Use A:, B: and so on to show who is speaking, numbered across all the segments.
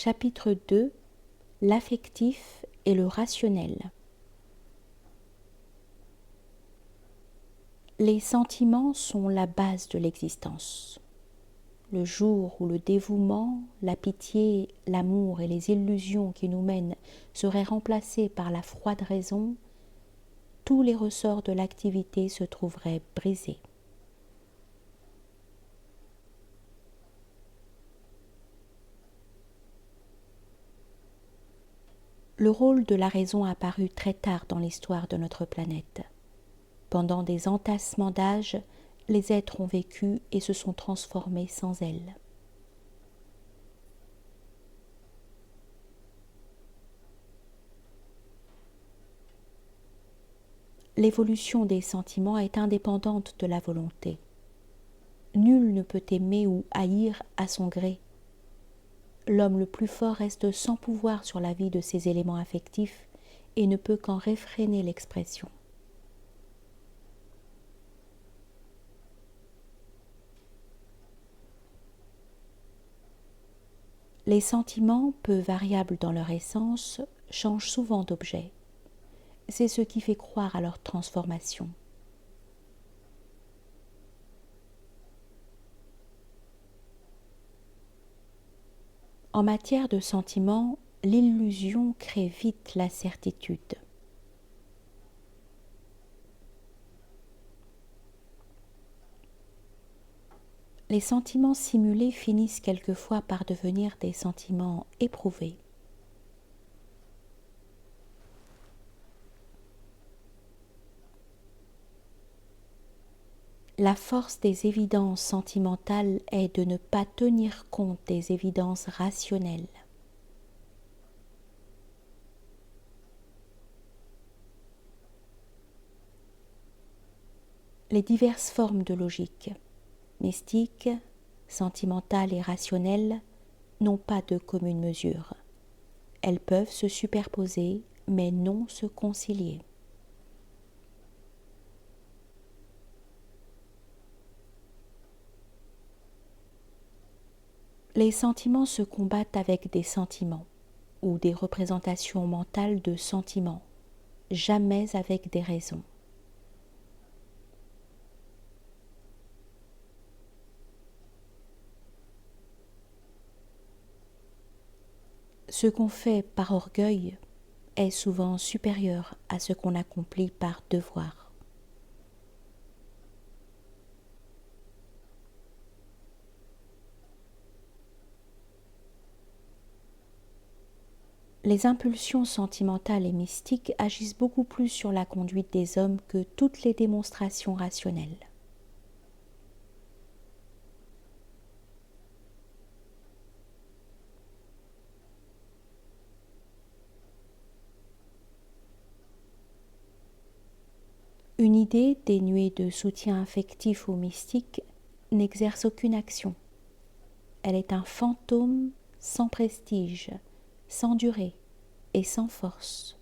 A: Chapitre 2 L'affectif et le rationnel. Les sentiments sont la base de l'existence. Le jour où le dévouement, la pitié, l'amour et les illusions qui nous mènent seraient remplacés par la froide raison, tous les ressorts de l'activité se trouveraient brisés. Le rôle de la raison apparut très tard dans l'histoire de notre planète. Pendant des entassements d'âges, les êtres ont vécu et se sont transformés sans elle. L'évolution des sentiments est indépendante de la volonté. Nul ne peut aimer ou haïr à son gré. L'homme le plus fort reste sans pouvoir sur la vie de ses éléments affectifs et ne peut qu'en réfréner l'expression. Les sentiments, peu variables dans leur essence, changent souvent d'objet. C'est ce qui fait croire à leur transformation. En matière de sentiments, l'illusion crée vite la certitude. Les sentiments simulés finissent quelquefois par devenir des sentiments éprouvés. La force des évidences sentimentales est de ne pas tenir compte des évidences rationnelles. Les diverses formes de logique, mystique, sentimentale et rationnelle, n'ont pas de commune mesure. Elles peuvent se superposer, mais non se concilier. Les sentiments se combattent avec des sentiments ou des représentations mentales de sentiments, jamais avec des raisons. Ce qu'on fait par orgueil est souvent supérieur à ce qu'on accomplit par devoir. Les impulsions sentimentales et mystiques agissent beaucoup plus sur la conduite des hommes que toutes les démonstrations rationnelles. Une idée dénuée de soutien affectif ou mystique n'exerce aucune action. Elle est un fantôme sans prestige, sans durée et sans force.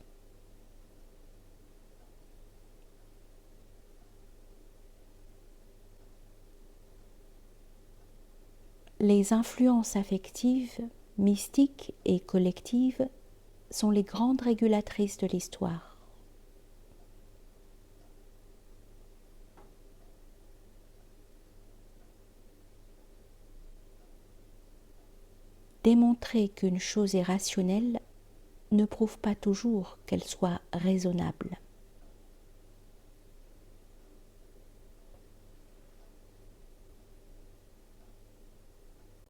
A: Les influences affectives, mystiques et collectives sont les grandes régulatrices de l'histoire. Démontrer qu'une chose est rationnelle ne prouve pas toujours qu'elle soit raisonnable.